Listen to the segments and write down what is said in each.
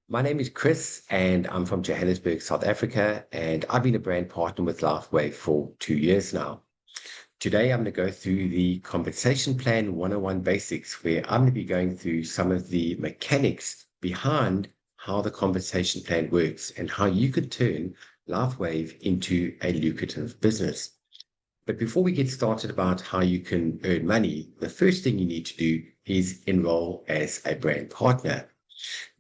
My name is Chris, and I'm from Johannesburg, South Africa, and I've been a brand partner with Lifewave for 2 years now. Today, I'm going to go through the compensation plan 101 basics, where I'm going to be going through some of the mechanics behind how the compensation plan works and how you could turn Lifewave into a lucrative business. But before we get started about how you can earn money, the first thing you need to do is enroll as a brand partner.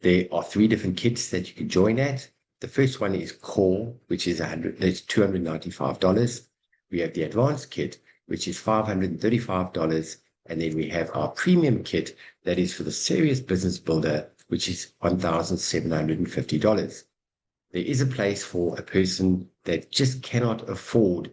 There are three different kits that you can join at. The first one is Core, which is $295. We have the Advanced kit, which is $535. And then we have our Premium kit that is for the Serious Business Builder, which is $1,750. There is a place for a person that just cannot afford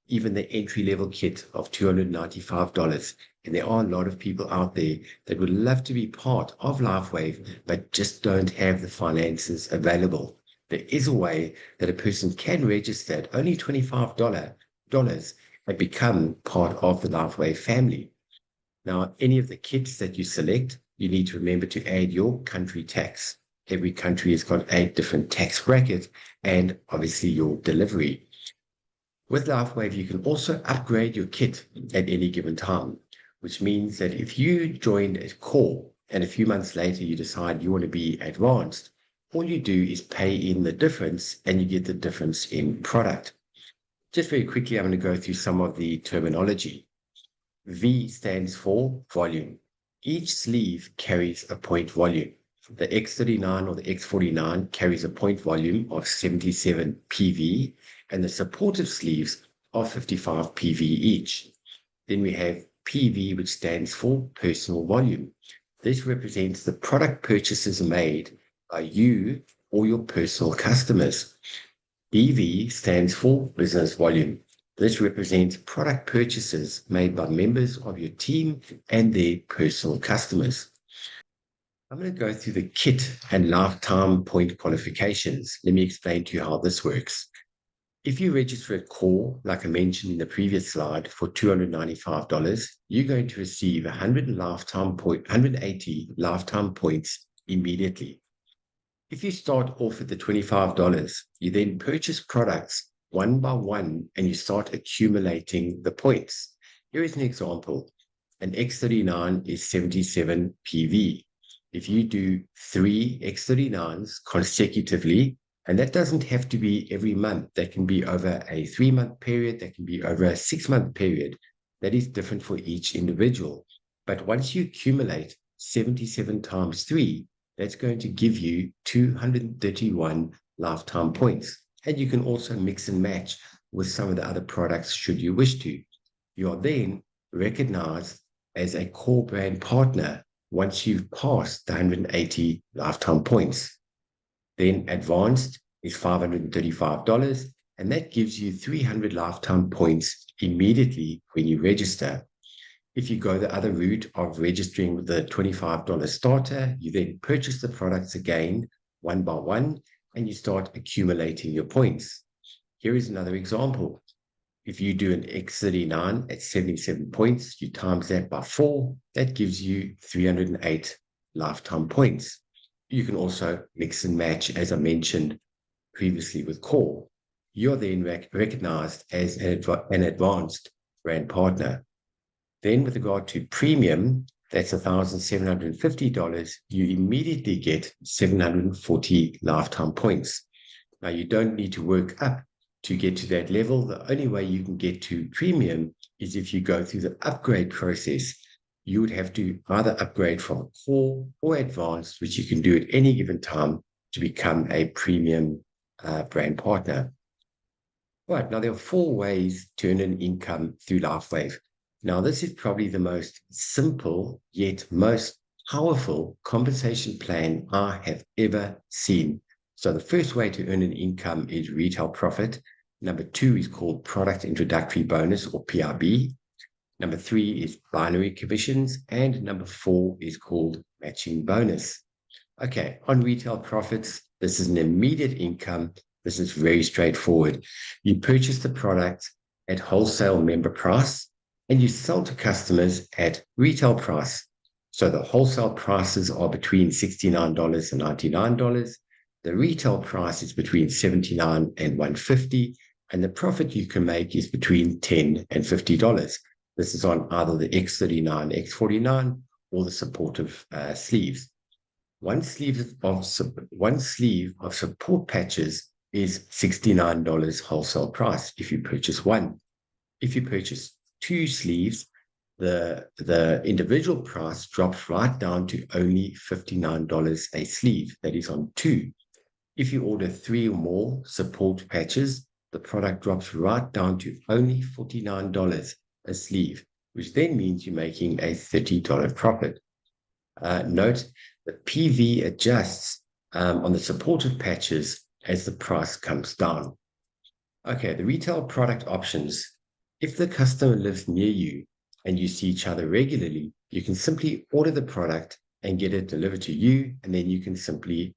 even the entry-level kit of $295. And there are a lot of people out there that would love to be part of Lifewave, but just don't have the finances available. There is a way that a person can register at only $25 and become part of the Lifewave family. Now, any of the kits that you select, you need to remember to add your country tax. Every country has got 8 different tax brackets and obviously your delivery. With Lifewave, you can also upgrade your kit at any given time, which means that if you joined as Core and a few months later you decide you want to be Advanced, all you do is pay in the difference and you get the difference in product. Just very quickly, I'm going to go through some of the terminology. V stands for volume. Each sleeve carries a point volume. The X39 or the X49 carries a point volume of 77 PV, and the supportive sleeves are 55 PV each. Then we have PV, which stands for personal volume. This represents the product purchases made by you or your personal customers. BV stands for business volume. This represents product purchases made by members of your team and their personal customers. I'm going to go through the kit and lifetime point qualifications. Let me explain to you how this works. If you register at Core, like I mentioned in the previous slide, for $295, you're going to receive 180 lifetime points immediately. If you start off at the $25, you then purchase products one by one and you start accumulating the points. Here is an example. An X39 is 77 PV. If you do 3 X39s consecutively, and that doesn't have to be every month. That can be over a 3-month period. That can be over a 6-month period. That is different for each individual. But once you accumulate 77 times 3, that's going to give you 231 lifetime points. And you can also mix and match with some of the other products should you wish to. You are then recognized as a Core brand partner once you've passed the 180 lifetime points. Then Advanced is $535, and that gives you 300 lifetime points immediately when you register. If you go the other route of registering with the $25 starter, you then purchase the products again, one by one, and you start accumulating your points. Here is another example. If you do an X39 at 77 points, you times that by 4, that gives you 308 lifetime points. You can also mix and match, as I mentioned previously with Core. You're then recognized as an advanced brand partner. Then with regard to Premium, that's $1,750, you immediately get 740 lifetime points. Now, you don't need to work up to get to that level. The only way you can get to Premium is if you go through the upgrade process. You would have to either upgrade from Core or Advanced, which you can do at any given time to become a Premium brand partner. Right, now there are 4 ways to earn an income through Lifewave. Now, this is probably the most simple yet most powerful compensation plan I have ever seen. So the first way to earn an income is retail profit. Number 2 is called product introductory bonus or PIB. Number 3 is binary commissions, and number 4 is called matching bonus. Okay, on retail profits, this is an immediate income. This is very straightforward. You purchase the product at wholesale member price, and you sell to customers at retail price. So the wholesale prices are between $69 and $99. The retail price is between $79 and $150, and the profit you can make is between $10 and $50. This is on either the X39, X49, or the supportive sleeves. One sleeve of support patches is $69 wholesale price if you purchase one. If you purchase two sleeves, the individual price drops right down to only $59 a sleeve. That is on two. If you order three or more support patches, the product drops right down to only $49 a sleeve, which then means you're making a $30 profit. Note that PV adjusts on the supportive patches as the price comes down. Okay, the retail product options. If the customer lives near you and you see each other regularly, you can simply order the product and get it delivered to you, and then you can simply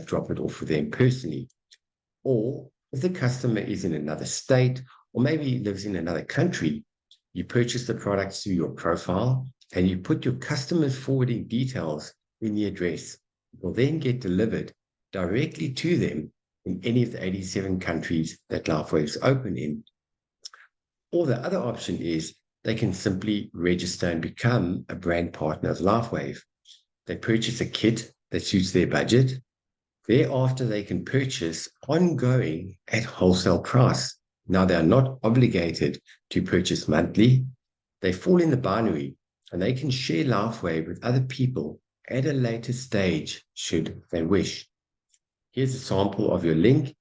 drop it off with them personally. Or if the customer is in another state or maybe lives in another country, you purchase the product through your profile and you put your customer's forwarding details in the address. It will then get delivered directly to them in any of the 87 countries that Lifewave is open in. Or the other option is they can simply register and become a brand partner of Lifewave. They purchase a kit that suits their budget. Thereafter, they can purchase ongoing at wholesale price. Now, they are not obligated to purchase monthly. They fall in the binary, and they can share Lifewave with other people at a later stage should they wish. Here's a sample of your link,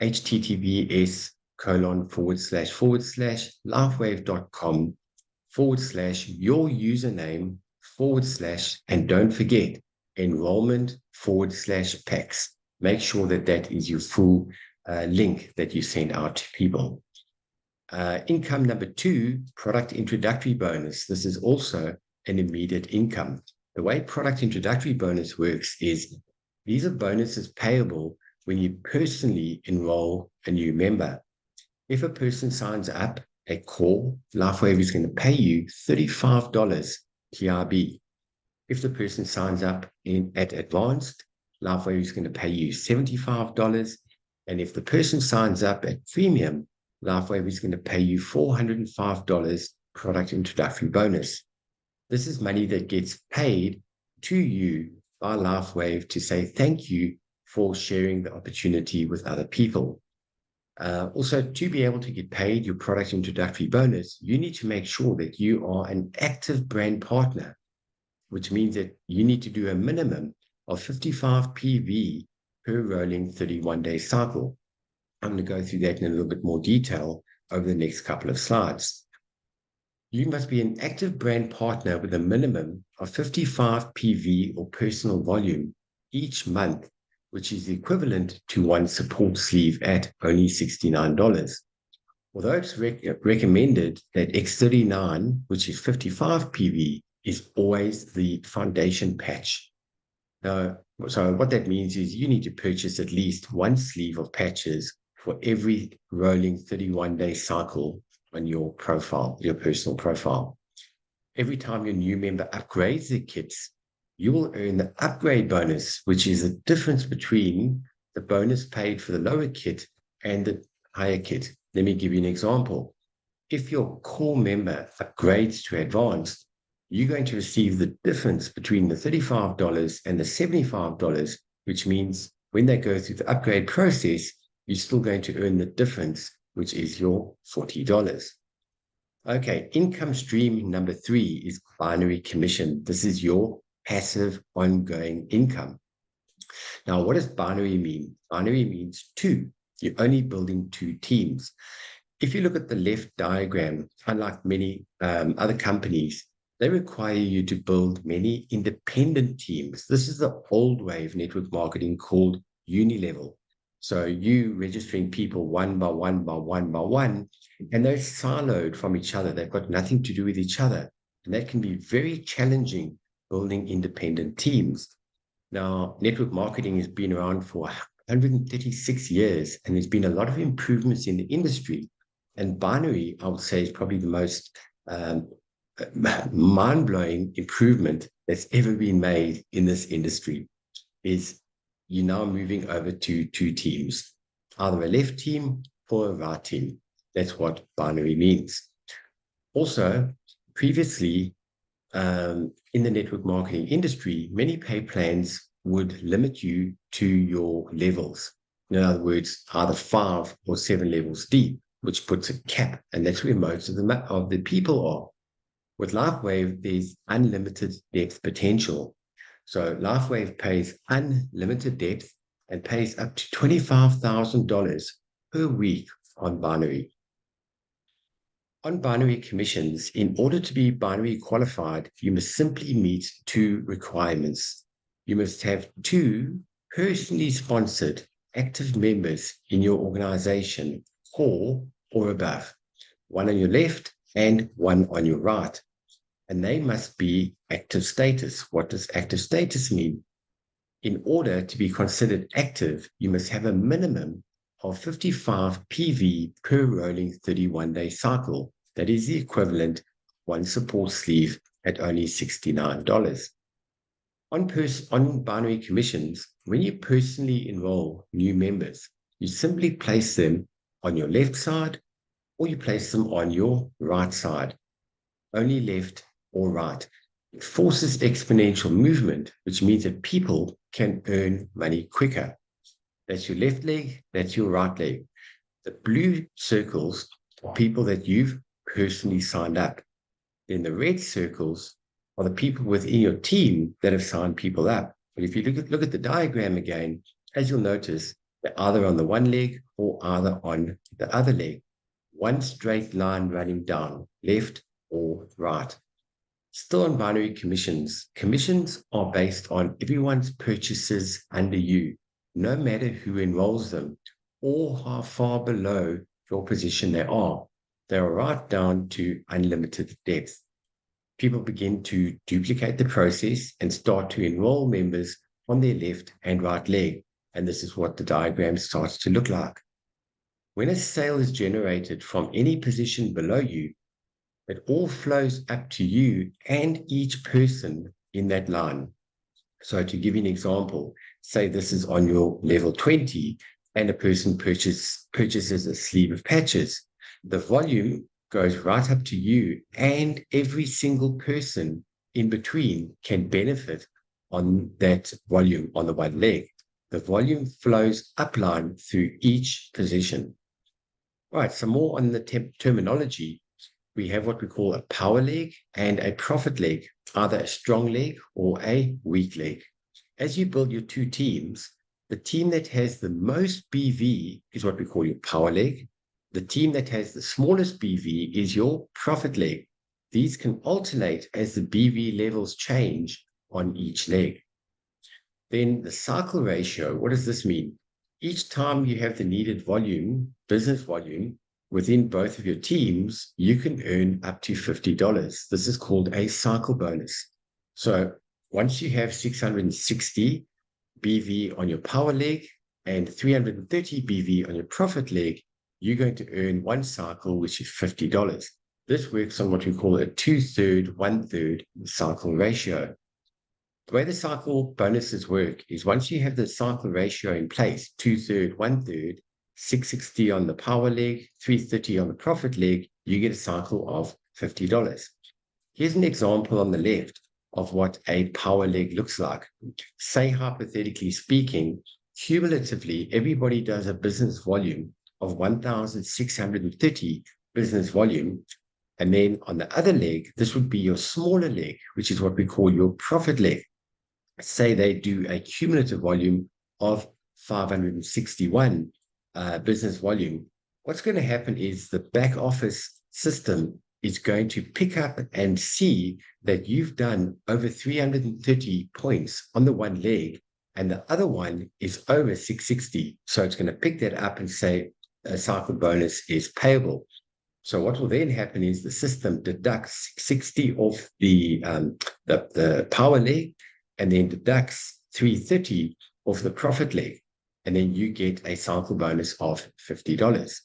https://lifewave.com/your username / and don't forget enrollment /packs. Make sure that that is your full link that you send out to people. Income number 2, product introductory bonus. This is also an immediate income. The way product introductory bonus works is these are bonuses payable when you personally enroll a new member. If a person signs up at core, Lifewave is going to pay you $35 TRB. If the person signs up at advanced, Lifewave is going to pay you $75. And if the person signs up at premium, Lifewave is going to pay you $405 product introductory bonus. This is money that gets paid to you by Lifewave to say thank you for sharing the opportunity with other people. Also, to be able to get paid your product introductory bonus, you need to make sure that you are an active brand partner, which means that you need to do a minimum of 55 PV per rolling 31-day cycle. I'm going to go through that in a little bit more detail over the next couple of slides. You must be an active brand partner with a minimum of 55 PV or personal volume each month, which is equivalent to one support sleeve at only $69. Although it's recommended that X39, which is 55 PV, is always the foundation patch. Now, so what that means is you need to purchase at least one sleeve of patches for every rolling 31-day cycle on your profile, your personal profile. Every time your new member upgrades their kits, you will earn the upgrade bonus, which is the difference between the bonus paid for the lower kit and the higher kit. Let me give you an example. If your core member upgrades to advanced, you're going to receive the difference between the $35 and the $75, which means when they go through the upgrade process, you're still going to earn the difference, which is your $40. Okay, income stream number 3 is binary commission. This is your passive ongoing income. Now, what does binary mean? Binary means 2. You're only building 2 teams. If you look at the left diagram, unlike many other companies, they require you to build many independent teams. This is the old way of network marketing called unilevel. So you registering people one by one by one by one, and they're siloed from each other. They've got nothing to do with each other. And that can be very challenging building independent teams. Now, network marketing has been around for 136 years, and there's been a lot of improvements in the industry. And binary, I would say, is probably the most mind-blowing improvement that's ever been made in this industry is you're now moving over to two teams, either a left team or a right team. That's what binary means. Also, previously, in the network marketing industry, many pay plans would limit you to your levels. In other words, either 5 or 7 levels deep, which puts a cap, and that's where most of the people are. With Lifewave, there's unlimited depth potential. So Lifewave pays unlimited depth and pays up to $25,000 per week on binary. On binary commissions, in order to be binary qualified, you must simply meet two requirements. You must have two personally sponsored active members in your organization, or above, one on your left and one on your right. And they must be active status. What does active status mean? In order to be considered active, you must have a minimum of 55 PV per rolling 31-day cycle. That is the equivalent of one support sleeve at only $69. On binary commissions, when you personally enroll new members, you simply place them on your left side or you place them on your right side, only left or right. It forces exponential movement, which means that people can earn money quicker. That's your left leg, that's your right leg. The blue circles are people that you've personally signed up. Then the red circles are the people within your team that have signed people up. But if you look at the diagram again, as you'll notice, they're either on the one leg or either on the other leg. One straight line running down, left or right. Still on binary commissions, commissions are based on everyone's purchases under you, no matter who enrolls them or how far below your position they are. They are right down to unlimited depth. People begin to duplicate the process and start to enroll members on their left and right leg. And this is what the diagram starts to look like. When a sale is generated from any position below you, it all flows up to you and each person in that line. So to give you an example, say this is on your level 20 and a person purchases a sleeve of patches. The volume goes right up to you and every single person in between can benefit on that volume on the one leg. The volume flows upline through each position. All right, some more on the terminology. We have what we call a power leg and a profit leg, either a strong leg or a weak leg. As you build your two teams, the team that has the most BV is what we call your power leg. The team that has the smallest BV is your profit leg. These can alternate as the BV levels change on each leg. Then the cycle ratio, what does this mean? Each time you have the needed volume, business volume, within both of your teams, you can earn up to $50. This is called a cycle bonus. So once you have 660 BV on your power leg and 330 BV on your profit leg, you're going to earn one cycle, which is $50. This works on what we call a 2/3, 1/3 cycle ratio. The way the cycle bonuses work is once you have the cycle ratio in place, 2/3, 1/3, 660 on the power leg, 330 on the profit leg, you get a cycle of $50. Here's an example on the left of what a power leg looks like. Say, hypothetically speaking, cumulatively, everybody does a business volume of 1,630 business volume. And then on the other leg, this would be your smaller leg, which is what we call your profit leg. Say they do a cumulative volume of 561 business volume. What's going to happen is the back office system is going to pick up and see that you've done over 330 points on the one leg and the other one is over 660. So it's going to pick that up and say a cycle bonus is payable. So what will then happen is the system deducts 60 off the power leg and then deducts 330 off the profit leg. And then you get a cycle bonus of $50.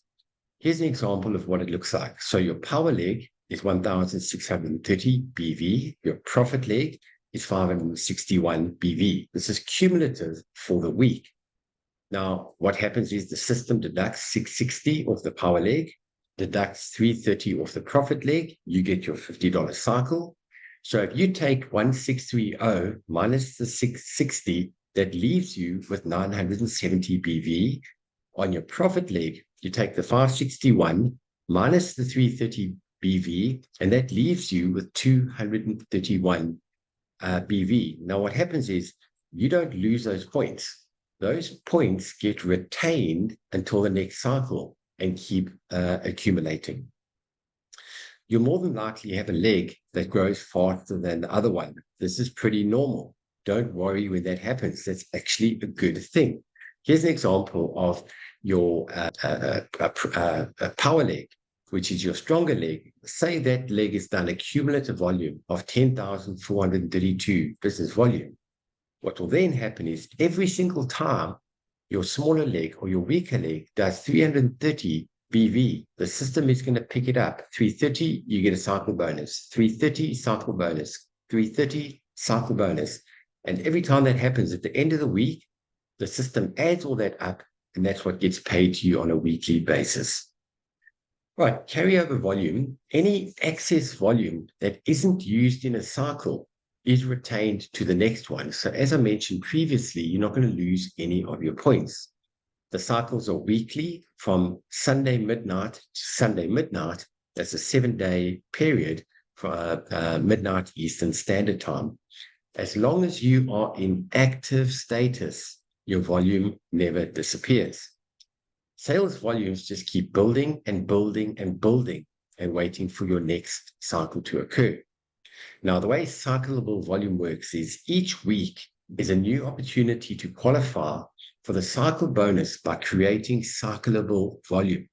Here's an example of what it looks like. So your power leg is 1,630 BV. Your profit leg is 561 BV. This is cumulative for the week. Now, what happens is the system deducts 660 off the power leg, deducts 330 off the profit leg, you get your $50 cycle. So if you take 1630 minus the 660, that leaves you with 970 BV. On your profit leg, you take the 561 minus the 330 BV, and that leaves you with 231 BV. Now, what happens is you don't lose those points. Those points get retained until the next cycle and keep accumulating. You'll more than likely have a leg that grows faster than the other one. This is pretty normal. Don't worry when that happens. That's actually a good thing. Here's an example of your power leg, which is your stronger leg. Say that leg is done a cumulative volume of 10,432 business volume. What will then happen is every single time your smaller leg or your weaker leg does 330 BV, the system is going to pick it up. 330, you get a cycle bonus. 330, cycle bonus. 330, cycle bonus. And every time that happens at the end of the week, the system adds all that up, and that's what gets paid to you on a weekly basis. Right, carryover volume, any excess volume that isn't used in a cycle is retained to the next one. So as I mentioned previously, you're not going to lose any of your points. The cycles are weekly from Sunday midnight to Sunday midnight. That's a 7-day period for midnight Eastern Standard Time. As long as you are in active status, your volume never disappears. Sales volumes just keep building and building and building and waiting for your next cycle to occur. Now, the way cyclable volume works is each week is a new opportunity to qualify for the cycle bonus by creating cyclable volume.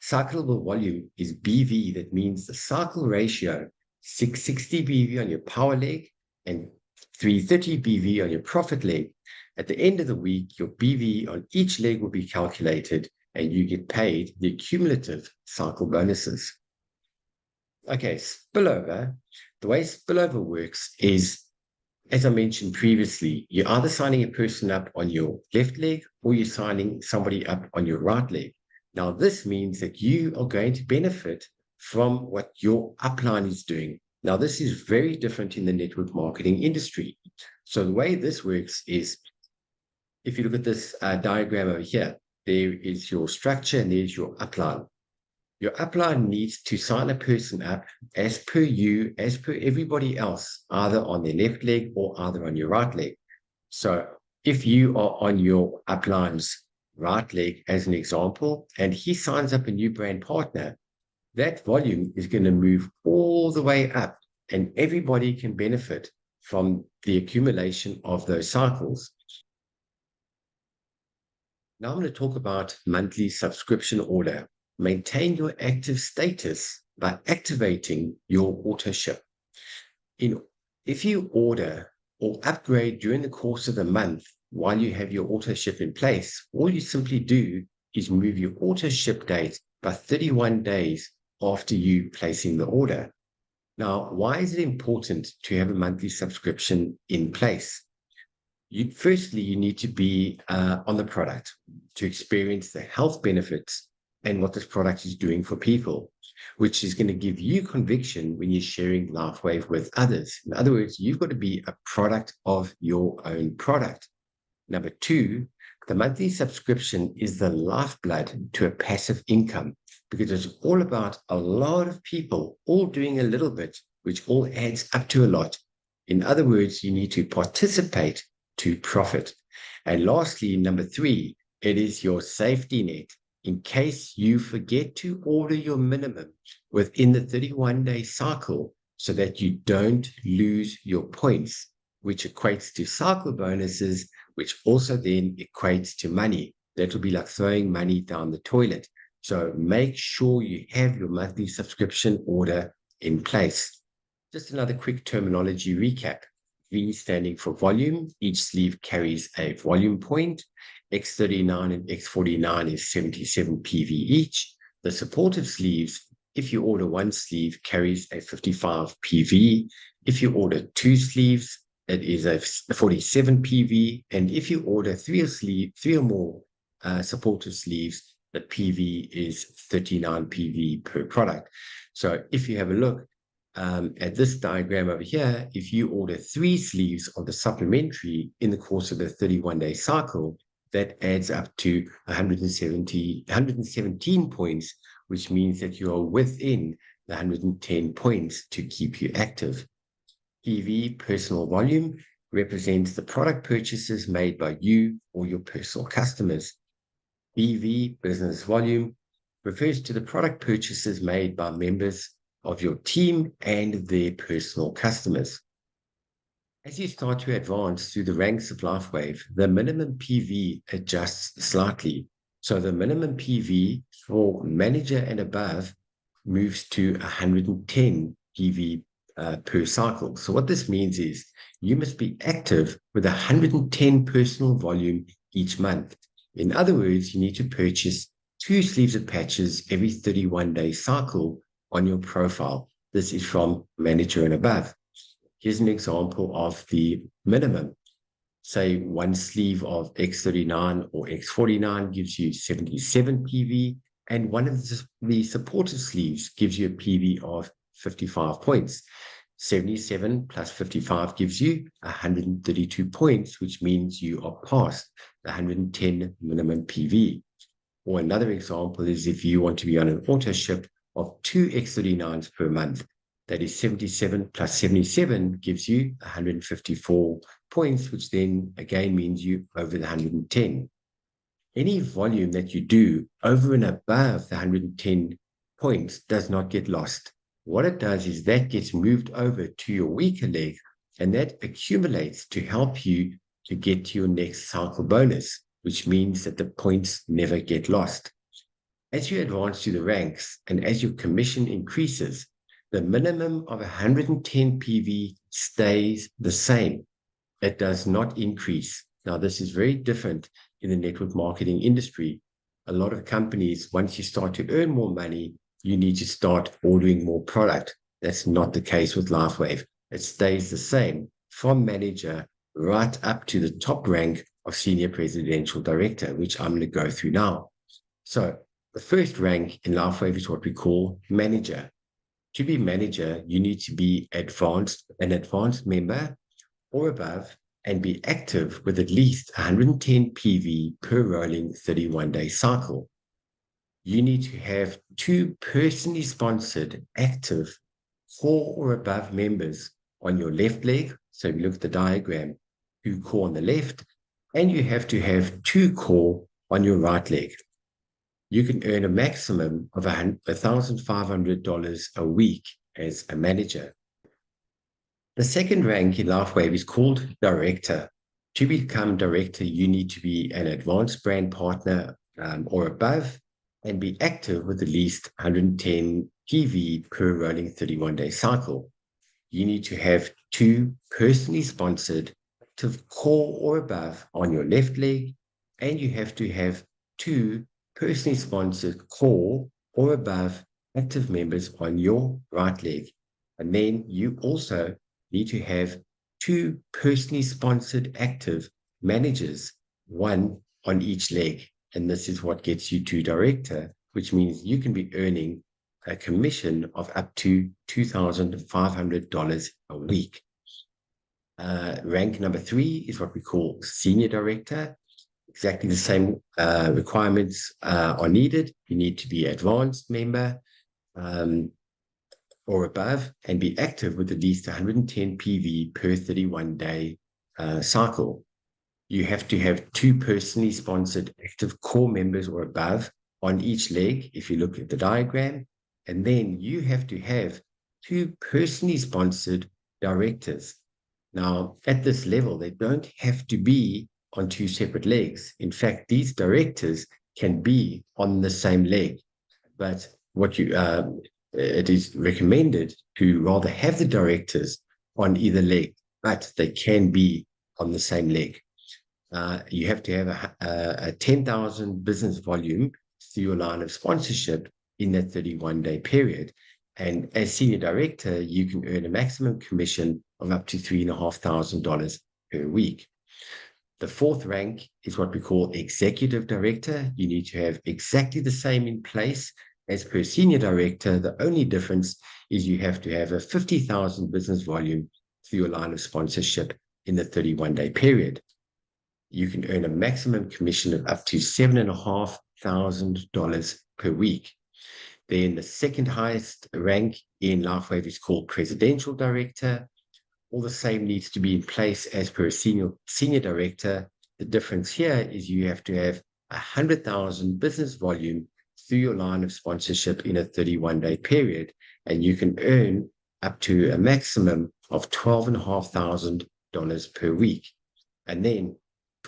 Cyclable volume is BV. That means the cycle ratio, 660 BV on your power leg and 330 BV on your profit leg. At the end of the week, your BV on each leg will be calculated and you get paid the cumulative cycle bonuses. Okay, spillover. The way spillover works is, as I mentioned previously, you're either signing a person up on your left leg or you're signing somebody up on your right leg. Now, this means that you are going to benefit from what your upline is doing. Now, this is very different in the network marketing industry. So the way this works is, if you look at this diagram over here, there is your structure and there's your upline. Your upline needs to sign a person up as per you, as per everybody else, either on their left leg or either on your right leg. So if you are on your upline's right leg, as an example, and he signs up a new brand partner, that volume is going to move all the way up and everybody can benefit from the accumulation of those cycles. Now I'm going to talk about monthly subscription order. Maintain your active status by activating your auto ship. If you order or upgrade during the course of the month while you have your auto ship in place, all you simply do is move your auto ship date by 31 days after you placing the order. Now, why is it important to have a monthly subscription in place? Firstly, you need to be on the product to experience the health benefits and what this product is doing for people, which is going to give you conviction when you're sharing Lifewave with others. In other words, you've got to be a product of your own product. Number two, the monthly subscription is the lifeblood to a passive income, because it's all about a lot of people all doing a little bit, which all adds up to a lot. In other words, you need to participate to profit. And lastly, number three, it is your safety net. In case you forget to order your minimum within the 31-day cycle so that you don't lose your points, which equates to cycle bonuses, which also then equates to money. That will be like throwing money down the toilet. So make sure you have your monthly subscription order in place. Just another quick terminology recap. V standing for volume. Each sleeve carries a volume point. X39 and X49 is 77 PV each. The supportive sleeves If you order one sleeve, carries a 55 PV. If you order two sleeves, it is a 47 PV. And if you order three or more supportive sleeves, the PV is 39 PV per product. So if you have a look at this diagram over here, if you order 3 sleeves of the supplementary in the course of the 31-day cycle, that adds up to 117 points, which means that you are within the 110 points to keep you active. PV, personal volume, represents the product purchases made by you or your personal customers. BV, business volume, refers to the product purchases made by members of your team and their personal customers. As you start to advance through the ranks of Lifewave, the minimum PV adjusts slightly. So the minimum PV for manager and above moves to 110 PV per cycle. So what this means is you must be active with 110 personal volume each month. In other words, you need to purchase 2 sleeves of patches every 31-day cycle on your profile. This is from manager and above. Here's an example of the minimum. Say one sleeve of X39 or X49 gives you 77 PV, and one of the supportive sleeves gives you a PV of 55 points. 77 plus 55 gives you 132 points, which means you are past the 110 minimum PV. Or another example is if you want to be on an auto ship of 2 X39s per month, that is 77 plus 77 gives you 154 points, which then again means you over the 110. Any volume that you do over and above the 110 points does not get lost. What it does is that gets moved over to your weaker leg, and that accumulates to help you to get to your next cycle bonus, which means that the points never get lost. As you advance through the ranks and as your commission increases, the minimum of 110 PV stays the same. It does not increase. Now, this is very different in the network marketing industry. A lot of companies, once you start to earn more money, you need to start ordering more product. That's not the case with Lifewave. It stays the same from manager right up to the top rank of senior presidential director, which I'm going to go through now. So the first rank in Lifewave is what we call manager. To be manager, you need to be an advanced member or above and be active with at least 110 PV per rolling 31-day cycle. You need to have 2 personally sponsored active 4 or above members on your left leg. So if you look at the diagram, 2 core on the left, and you have to have 2 core on your right leg. You can earn a maximum of $1,500 a week as a manager. The second rank in Lifewave is called director. To become director, you need to be an advanced brand partner or above and be active with at least 110 PV per rolling 31-day cycle. You need to have 2 personally sponsored active core or above on your left leg, and you have to have 2 personally sponsored core or above active members on your right leg. And then you also need to have 2 personally sponsored active managers, 1 on each leg. And this is what gets you to director, which means you can be earning a commission of up to $2,500 a week. Rank number 3 is what we call senior director. Exactly the same requirements are needed. You need to be advanced member or above and be active with at least 110 PV per 31-day cycle. You have to have 2 personally sponsored active core members or above on each leg, if you look at the diagram. And then you have to have 2 personally sponsored directors. Now, at this level, they don't have to be on 2 separate legs. In fact, these directors can be on the same leg, but it is recommended to rather have the directors on either leg, but they can be on the same leg. You have to have a 10,000 business volume through your line of sponsorship in that 31-day period. And as senior director, you can earn a maximum commission of up to $3,500 per week. The fourth rank is what we call executive director. You need to have exactly the same in place as per senior director. The only difference is you have to have a 50,000 business volume through your line of sponsorship in the 31-day period. You can earn a maximum commission of up to $7,500 per week. Then the second highest rank in Lifewave is called presidential director. All the same needs to be in place as per a senior director. The difference here is you have to have 100,000 business volume through your line of sponsorship in a 31-day period, and you can earn up to a maximum of $12,500 per week. And then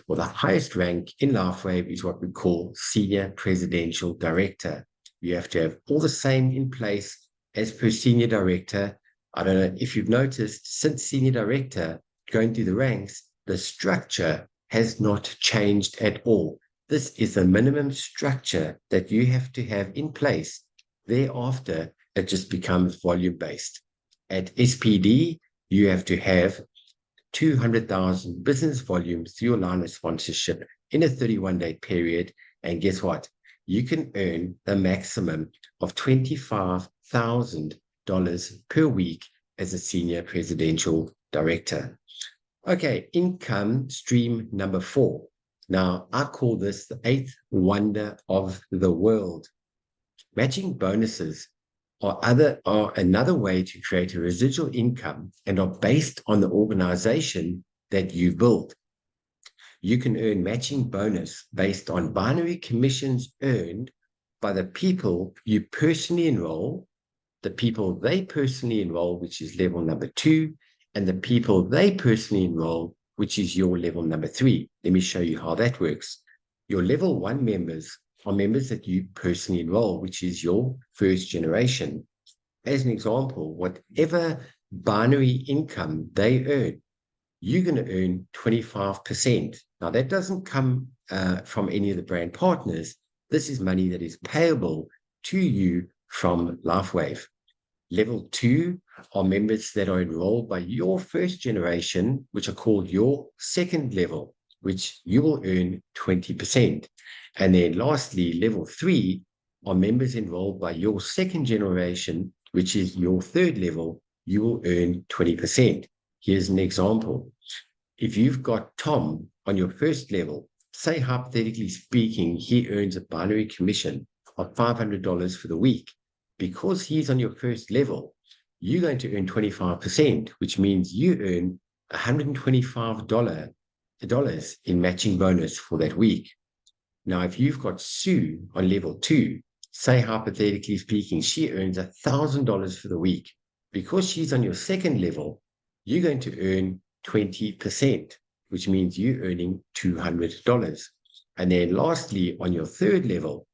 for the highest rank in Lifewave is what we call senior presidential director. You have to have all the same in place as per senior director. I don't know if you've noticed, since senior director, going through the ranks, the structure has not changed at all. This is the minimum structure that you have to have in place. Thereafter, it just becomes volume-based. At SPD, you have to have 200,000 business volume through your line of sponsorship in a 31-day period. And guess what? You can earn the maximum of $25,000 per week as a senior presidential director. Okay, income stream number 4. Now, I call this the 8th wonder of the world. Matching bonuses are another way to create a residual income and are based on the organization that you build. You can earn matching bonus based on binary commissions earned by the people you personally enroll, the people they personally enroll, which is level number 2, and the people they personally enroll, which is your level number 3. Let me show you how that works. Your level 1 members are members that you personally enroll, which is your first generation. As an example, whatever binary income they earn, you're going to earn 25%. Now, that doesn't come from any of the brand partners. This is money that is payable to you from Lifewave. Level 2 are members that are enrolled by your first generation, which are called your second level, which you will earn 20%. And then lastly, level 3 are members enrolled by your second generation, which is your third level. You will earn 20%. Here's an example. If you've got Tom on your first level, say hypothetically speaking, he earns a binary commission of $500 for the week. Because he's on your first level, you're going to earn 25%, which means you earn $125 in matching bonus for that week. Now, if you've got Sue on level 2, say hypothetically speaking, she earns $1,000 for the week. Because she's on your second level, you're going to earn 20%, which means you're earning $200. And then lastly, on your third level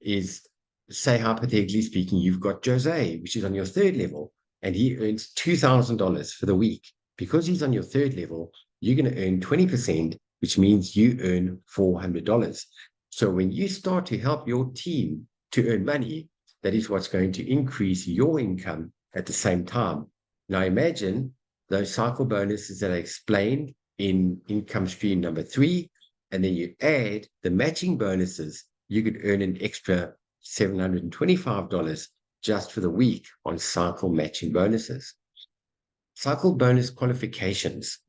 is, say hypothetically speaking, you've got Jose, which is on your third level, and he earns $2,000 for the week. Because he's on your third level, you're going to earn 20%, which means you earn $400. So when you start to help your team to earn money, that is what's going to increase your income at the same time. Now imagine those cycle bonuses that I explained in income stream number 3, and then you add the matching bonuses, you could earn an extra $725 just for the week on cycle matching bonuses. Cycle bonus qualifications.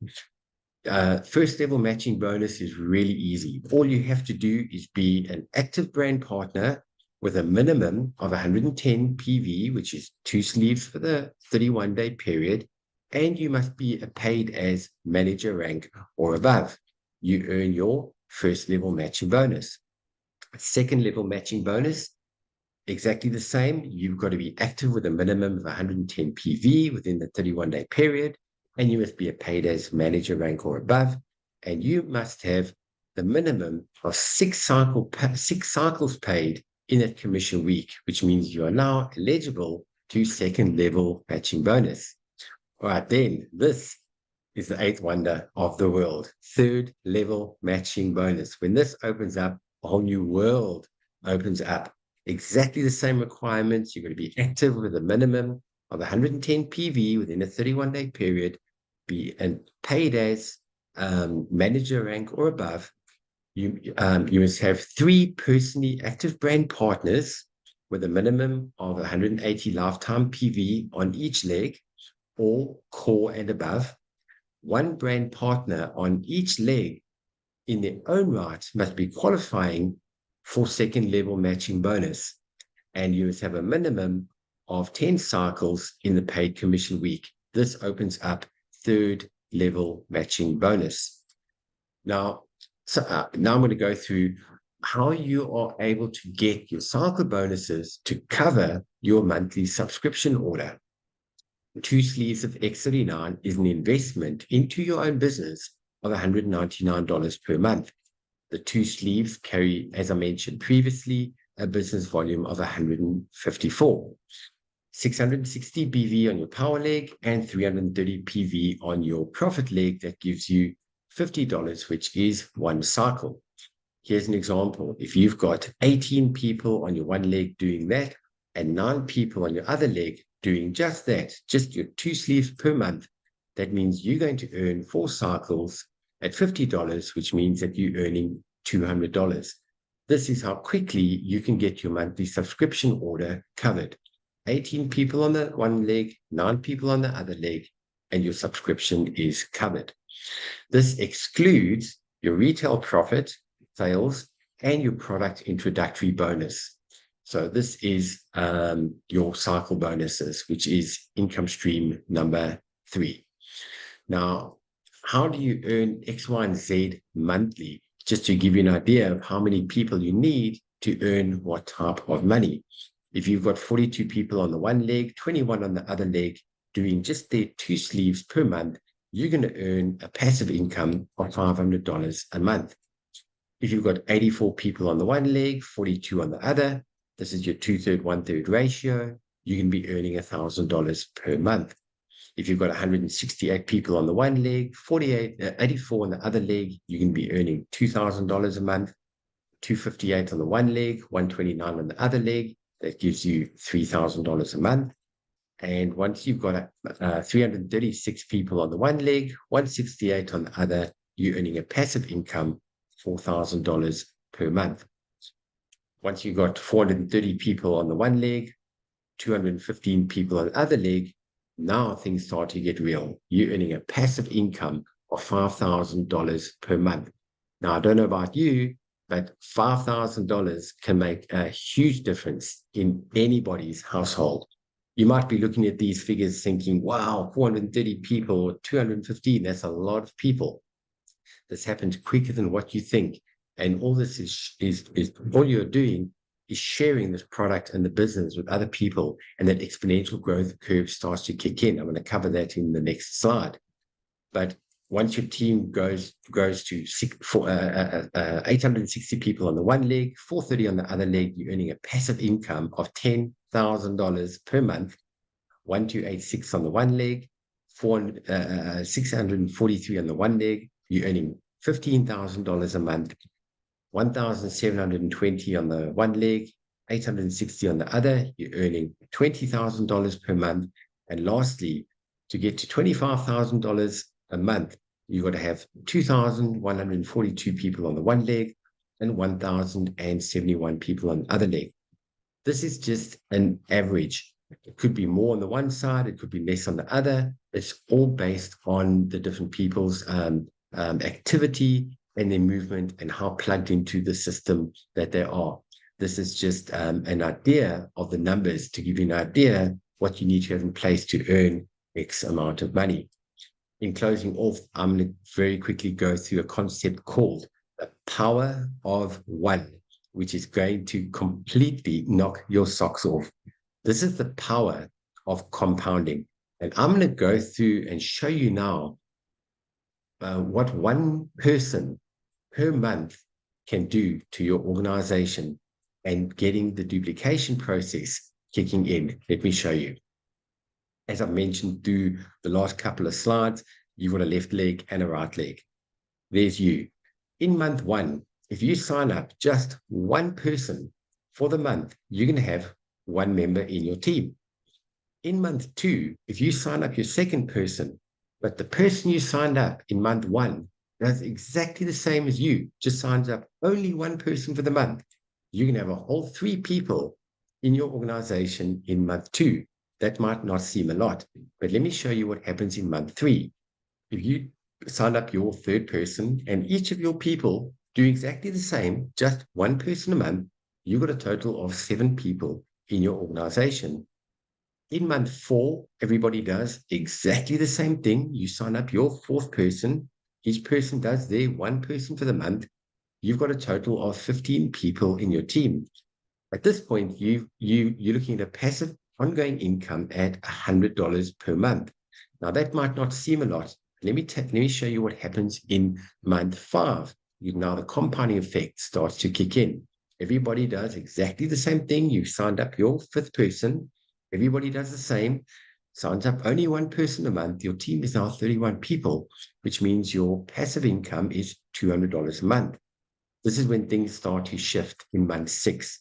First level matching bonus is really easy. All you have to do is be an active brand partner with a minimum of 110 PV, which is 2 sleeves for the 31-day period, and you must be paid as manager rank or above. You earn your first level matching bonus. Second level matching bonus, exactly the same. You've got to be active with a minimum of 110 PV within the 31-day period, and you must be paid as manager rank or above, and you must have the minimum of 6 cycles paid in that commission week, which means you are now eligible to second level matching bonus. All right, then this is the 8th wonder of the world, third level matching bonus. When this opens up, a whole new world opens up. exactly the same requirements. You're going to be active with a minimum of 110 PV within a 31-day period, be and paid as manager rank or above. You must have 3 personally active brand partners with a minimum of 180 lifetime PV on each leg, or core and above. 1 brand partner on each leg in their own right must be qualifying for second level matching bonus. And you must have a minimum of 10 cycles in the paid commission week. This opens up third level matching bonus. Now I'm going to go through how you are able to get your cycle bonuses to cover your monthly subscription order. 2 sleeves of X39 is an investment into your own business of $199 per month. The 2 sleeves carry, as I mentioned previously, a business volume of 154. 660 BV on your power leg and 330 PV on your profit leg. That gives you $50, which is 1 cycle. Here's an example. If you've got 18 people on your 1 leg doing that and 9 people on your other leg doing just that, just your 2 sleeves per month, that means you're going to earn 4 cycles at $50, which means that you're earning $200. This is how quickly you can get your monthly subscription order covered. 18 people on the 1 leg, 9 people on the other leg, and your subscription is covered. This excludes your retail profit, sales, and your product introductory bonus. So this is your cycle bonuses, which is income stream number 3. Now, how do you earn X, Y, and Z monthly? Just to give you an idea of how many people you need to earn what type of money. If you've got 42 people on the 1 leg, 21 on the other leg, doing just their 2 sleeves per month, you're going to earn a passive income of $500 a month. If you've got 84 people on the 1 leg, 42 on the other, this is your 2/3, 1/3 ratio, you can be earning $1,000 per month. If you've got 168 people on the 1 leg, 84 on the other leg, you can be earning $2,000 a month. 258 on the 1 leg, 129 on the other leg, that gives you $3,000 a month. And once you've got 336 people on the 1 leg, 168 on the other, you're earning a passive income, $4,000 per month. Once you've got 430 people on the 1 leg, 215 people on the other leg, now things start to get real. You're earning a passive income of $5,000 per month. Now, I don't know about you, but $5,000 can make a huge difference in anybody's household. You might be looking at these figures thinking, wow, 430 people or 215, that's a lot of people. This happens quicker than what you think. And all this is all you're doing is sharing this product and the business with other people, and that exponential growth curve starts to kick in. I'm going to cover that in the next slide. But once your team grows to 860 people on the 1 leg, 430 on the other leg, you're earning a passive income of $10,000 per month. 1286 on the 1 leg, 643 on the 1 leg, you're earning $15,000 a month. 1,720 on the 1 leg, 860 on the other, you're earning $20,000 per month. And lastly, to get to $25,000 a month, you've got to have 2,142 people on the 1 leg and 1,071 people on the other leg. This is just an average. It could be more on the one side, it could be less on the other. It's all based on the different people's activity and their movement and how plugged into the system that they are. This is just an idea of the numbers to give you an idea what you need to have in place to earn X amount of money. In closing off, I'm going to very quickly go through a concept called the power of 1, which is going to completely knock your socks off. This is the power of compounding. And I'm going to go through and show you now what 1 person per month can do to your organization and getting the duplication process kicking in. Let me show you. As I've mentioned through the last couple of slides, you've got a left leg and a right leg. There's you. In month 1, if you sign up just 1 person for the month, you're going to have one member in your team. In month 2, if you sign up your second person, but the person you signed up in month 1 does exactly the same as you, just signs up only one person for the month, you can have a whole 3 people in your organization in month 2. That might not seem a lot, but let me show you what happens in month 3. If you sign up your third person and each of your people do exactly the same, just one person a month, you've got a total of 7 people in your organization. In month 4, everybody does exactly the same thing. You sign up your fourth person. Each person does their one person for the month. You've got a total of 15 people in your team. At this point, you're looking at a passive ongoing income at $100 per month. Now, that might not seem a lot. Let me show you what happens in month 5. Now, the compounding effect starts to kick in. Everybody does exactly the same thing. You've signed up your 5th person. Everybody does the same, signs up only one person a month. Your team is now 31 people, which means your passive income is $200 a month. This is when things start to shift in month 6.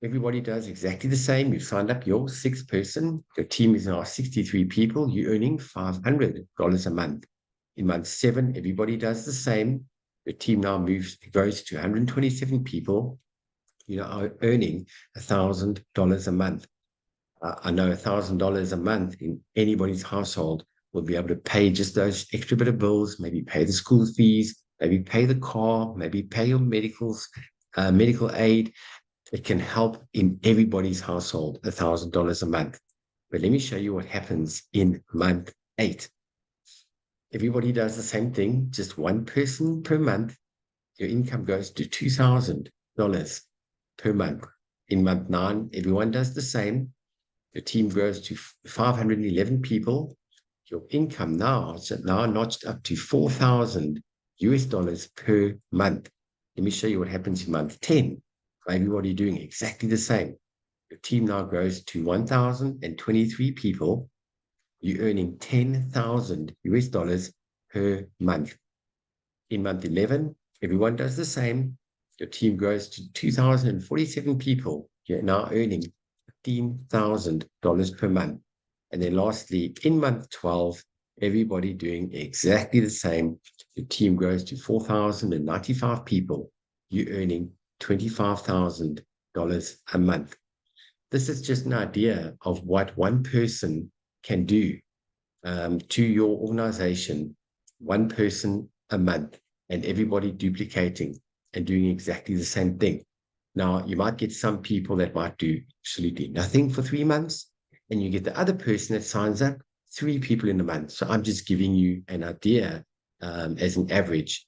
Everybody does exactly the same. You've signed up your 6th person. Your team is now 63 people. You're earning $500 a month. In month 7, everybody does the same. Your team now goes to 127 people. You are earning $1,000 a month. I know $1,000 a month in anybody's household will be able to pay just those extra bit of bills, maybe pay the school fees, maybe pay the car, maybe pay your medical aid. It can help in everybody's household, $1,000 a month. But let me show you what happens in month 8. Everybody does the same thing, just one person per month. Your income goes to $2,000 per month. In month 9, everyone does the same. Your team grows to 511 people. Your income now is now notched up to $4,000 per month. Let me show you what happens in month 10. Everybody doing exactly the same. Your team now grows to 1,023 people. You're earning $10,000 per month. In month 11, everyone does the same. Your team grows to 2,047 people. You're now earning $15,000 per month. And then lastly, in month 12, everybody doing exactly the same. Your team grows to 4,095 people. You're earning $25,000 a month. This is just an idea of what one person can do to your organization, one person a month, and everybody duplicating and doing exactly the same thing. Now, you might get some people that might do absolutely nothing for 3 months, and you get the other person that signs up 3 people in a month. So I'm just giving you an idea as an average.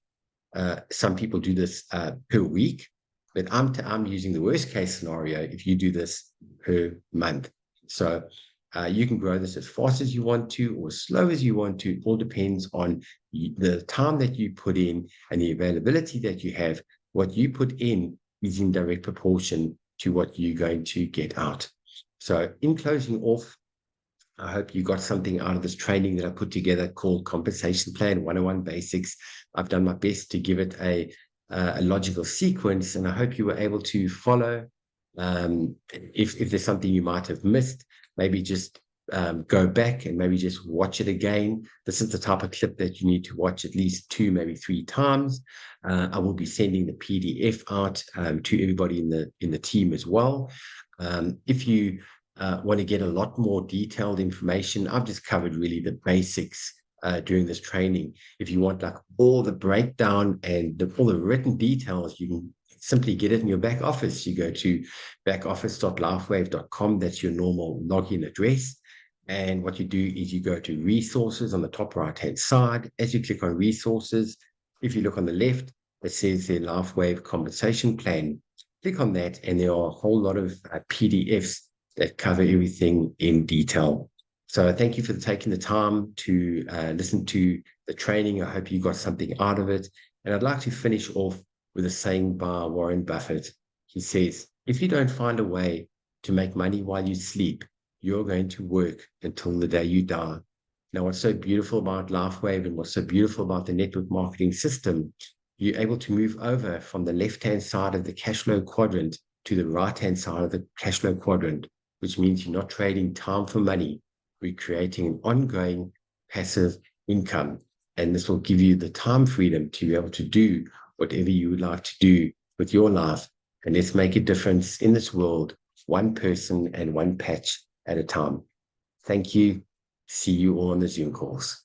Some people do this per week, but I'm using the worst case scenario if you do this per month. So you can grow this as fast as you want to or as slow as you want to. It all depends on the time that you put in and the availability that you have. What you put in is in direct proportion to what you're going to get out. So in closing off, I hope you got something out of this training that I put together called Compensation Plan 101 Basics. I've done my best to give it a logical sequence, and I hope you were able to follow. If there's something you might have missed, maybe just go back and maybe just watch it again. This is the type of clip that you need to watch at least 2, maybe 3 times. I will be sending the PDF out to everybody in the team as well. If you want to get a lot more detailed information, I've just covered really the basics during this training. If you want like all the breakdown and all the written details, you can simply get it in your back office. You go to backoffice.lifewave.com. That's your normal login address. And what you do is you go to resources on the top right-hand side. As you click on resources, if you look on the left, it says the Lifewave compensation plan. Click on that, and there are a whole lot of PDFs that cover everything in detail. So thank you for taking the time to listen to the training. I hope you got something out of it. And I'd like to finish off with a saying by Warren Buffett. He says, if you don't find a way to make money while you sleep, you're going to work until the day you die. Now, what's so beautiful about Lifewave and what's so beautiful about the network marketing system you're able to move over from the left-hand side of the cash flow quadrant to the right-hand side of the cash flow quadrant, which means you're not trading time for money. We're creating an ongoing passive income. And this will give you the time freedom to be able to do whatever you would like to do with your life. And let's make a difference in this world, one person and one patch at a time. Thank you. See you all on the Zoom calls.